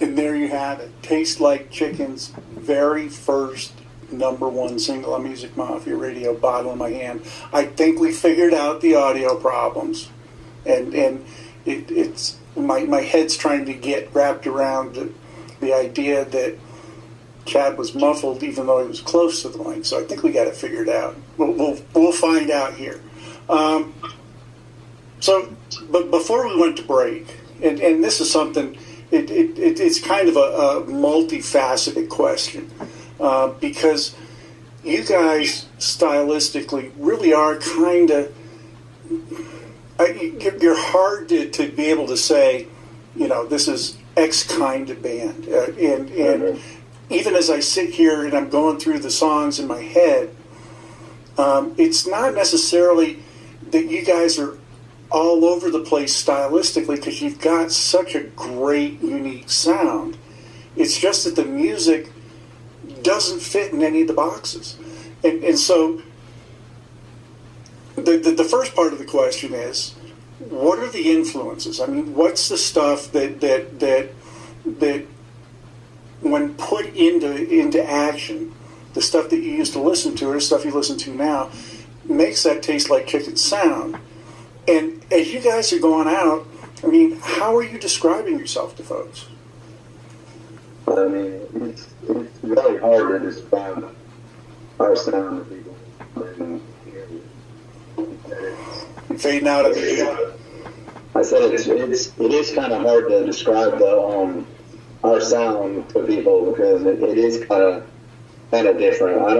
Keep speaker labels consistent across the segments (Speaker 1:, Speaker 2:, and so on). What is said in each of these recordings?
Speaker 1: And there you have it. Taste Like Chicken's very first #1 single on Music Mafia Radio, Bottle in My Hand. I think we figured out the audio problems. And it's my head's trying to get wrapped around the idea that Chad was muffled even though he was close to the mic. So I think we got it figured out. We'll find out here. But before we went to break, and this is something, it's kind of a multifaceted question, because you guys stylistically really are kind of, you're hard to be able to say, this is X kind of band. And even as I sit here and I'm going through the songs in my head, it's not necessarily that you guys are all over the place stylistically, because you've got such a great, unique sound. It's just that the music doesn't fit in any of the boxes. And so the first part of the question is, what are the influences? I mean, what's the stuff that when put into action, the stuff that you used to listen to or the stuff you listen to now, makes that Taste Like Chicken sound? And as you guys are going out, I mean, how are you describing yourself to folks?
Speaker 2: I mean, it's really hard to describe our sound to people.
Speaker 1: Fading out of the
Speaker 2: I said it is kind of hard to describe our sound to people, because it is kind of different. I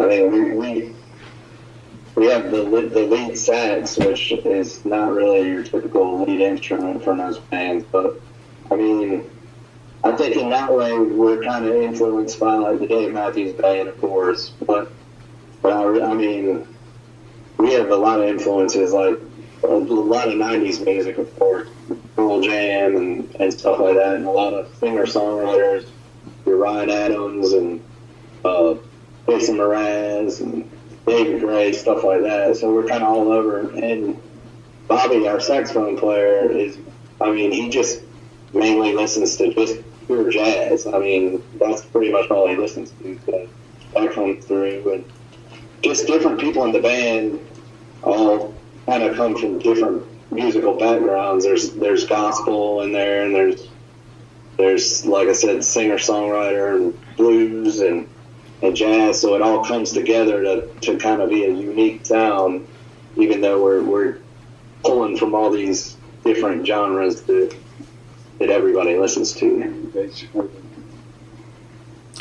Speaker 2: mean, we have the lead sax, which is not really your typical lead instrument for most bands, but I mean, I think in that way we're kind of influenced by like the Dave Matthews Band, of course, but I mean, we have a lot of influences, like a lot of 90s music, of course, Pearl Jam and stuff like that, and a lot of singer-songwriters, your Ryan Adams and Jason Mraz and David Gray, stuff like that. So we're kind of all over. And Bobby, our saxophone player, he just mainly listens to just pure jazz. I mean, that's pretty much all he listens to. That comes through, and just different people in the band all kind of come from different musical backgrounds. There's gospel in there, and there's like I said, singer-songwriter and blues and jazz, so it all comes together to kind of be a unique sound, even though we're pulling from all these different genres that everybody listens to.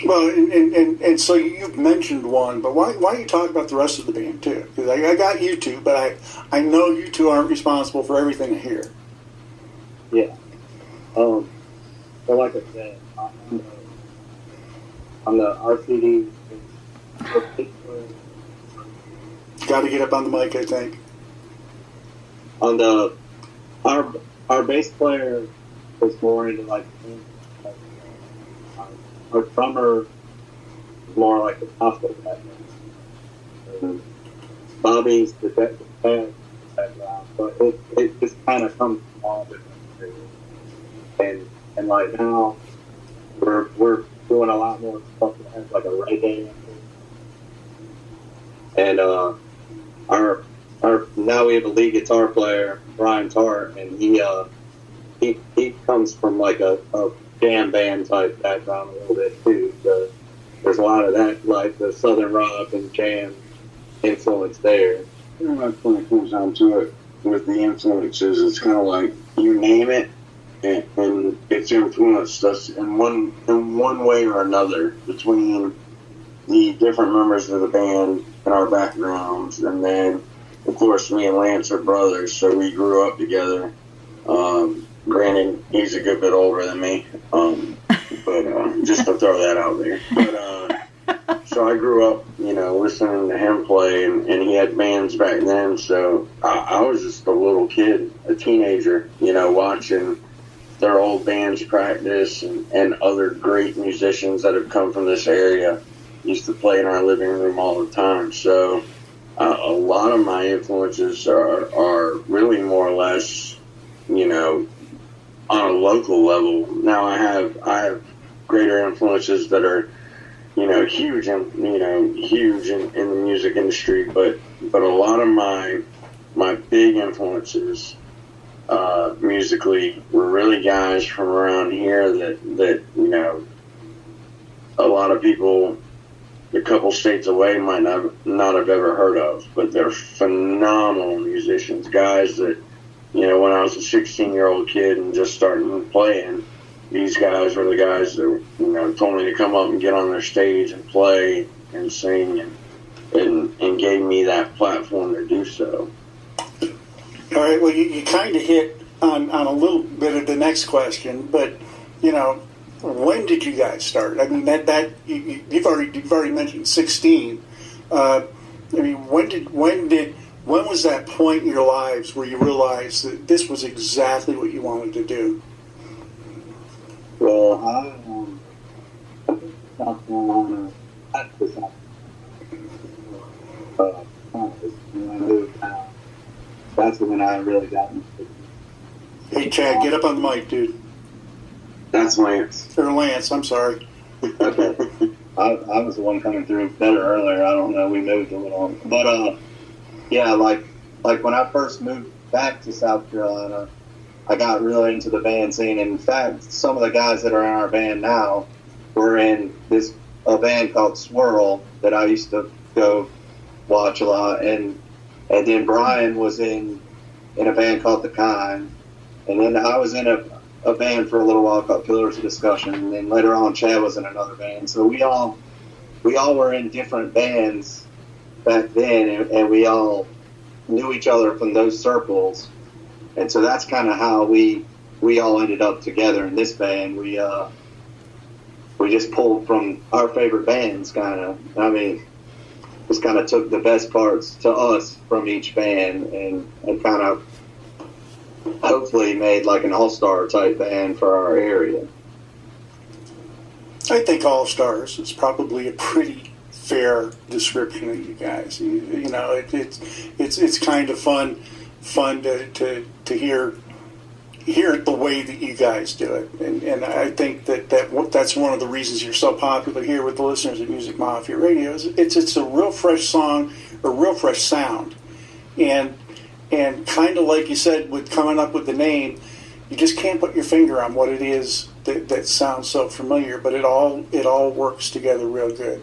Speaker 1: Well, and so you've mentioned one, but why don't you talk about the rest of the band too? Because I got you two, but I know you two aren't responsible for everything I hear.
Speaker 3: Yeah. So like I said, on the RCD,
Speaker 1: got to get up on the mic, I think.
Speaker 3: On the our bass player was more into like our drummer more like the gospel background. Bobby's the band background, but it just kind of comes from all different areas. And like now we're doing a lot more stuff that has like a reggae. And our now we have a lead guitar player, Brian Tart, and he comes from like a jam band type background a little bit too. So there's a lot of that, like the southern rock and jam influence there.
Speaker 2: That's when it comes down to it with the influences. It's kind of like you name it, and it's influenced us in one way or another between the different members of the band and our backgrounds. And then, of course, me and Lance are brothers, so we grew up together. Granted, he's a good bit older than me, but just to throw that out there. But so I grew up, listening to him play, and he had bands back then. So I was just a little kid, a teenager, watching their old bands practice, and other great musicians that have come from this area used to play in our living room all the time. So a lot of my influences are really more or less,
Speaker 4: on a local level. Now I have greater influences that are, huge in the music industry, but a lot of my big influences musically were really guys from around here that a lot of people a couple states away might not have ever heard of, but they're phenomenal musicians, guys that, when I was a 16-year-old kid and just starting playing, these guys were the guys that, told me to come up and get on their stage and play and sing and gave me that platform to do so.
Speaker 1: All right, well, you kind of hit on a little bit of the next question, but, when did you guys start? I mean, you've already mentioned 16. When was that point in your lives where you realized that this was exactly what you wanted to do?
Speaker 3: Well, South Carolina, when I moved out, that's when I really got into it.
Speaker 1: Hey, Chad, get up on the mic, dude.
Speaker 4: That's Lance.
Speaker 1: Or Lance, I'm sorry.
Speaker 3: Okay. I was the one coming through better earlier. I don't know. We moved a little. But, yeah, like when I first moved back to South Carolina, I got really into the band scene. And in fact, some of the guys that are in our band now were in a band called Swirl that I used to go watch a lot. And then Brian was in a band called The Kind. And then I was in a band for a little while called Pillars of Discussion, and then later on Chad was in another band. So we all were in different bands back then, and we all knew each other from those circles. And so that's kind of how we all ended up together in this band. We just pulled from our favorite bands, kind of. I mean, just kind of took the best parts to us from each band and kind of hopefully made like an all-star type band for our area.
Speaker 1: I think all-stars is probably a pretty fair description of you guys. It's kind of fun to hear it the way that you guys do it, and I think that's one of the reasons you're so popular here with the listeners of Music Mafia Radio. It's a real fresh song, a real fresh sound, and kind of like you said, with coming up with the name, you just can't put your finger on what it is that sounds so familiar, but it all works together real good.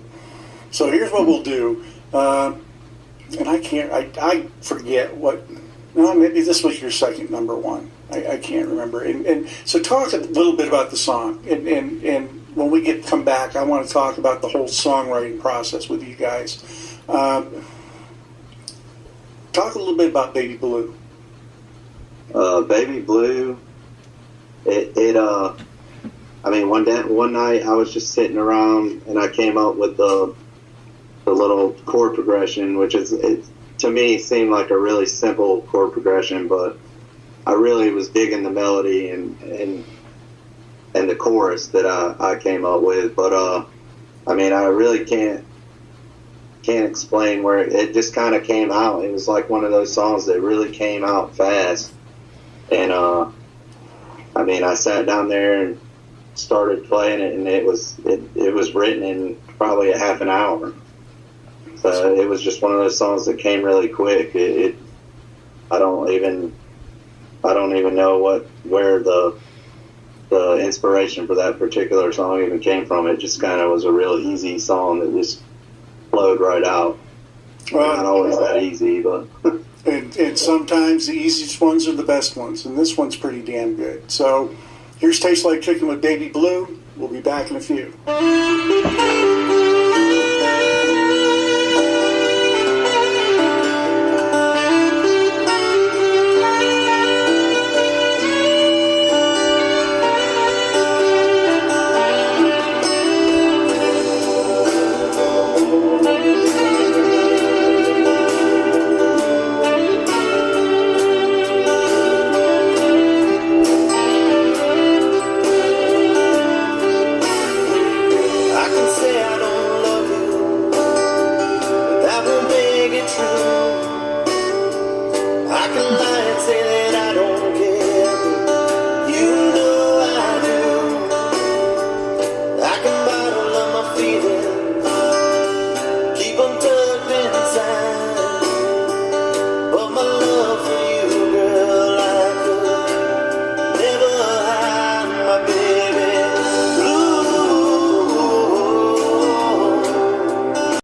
Speaker 1: So here's what we'll do, and I forget what. No, maybe this was your second number one. I can't remember. And so talk a little bit about the song, and when we come back, I want to talk about the whole songwriting process with you guys. Talk a little bit about Baby Blue.
Speaker 3: Baby Blue, I mean, one night I was just sitting around and I came up with the little chord progression, which to me seemed like a really simple chord progression, but I really was digging the melody and the chorus that I came up with. But I mean, I really can't explain where it just kind of came out. It was like one of those songs that really came out fast. And I mean, I sat down there and started playing it, and it was written in probably a half an hour. So it was just one of those songs that came really quick. I don't even know where the inspiration for that particular song even came from. It just kind of was a real easy song that just flowed right out. Well, not always that easy, but
Speaker 1: and sometimes the easiest ones are the best ones, and this one's pretty damn good. So here's Tastes Like Chicken with Baby Blue. We'll be back in a few.
Speaker 5: I can say But my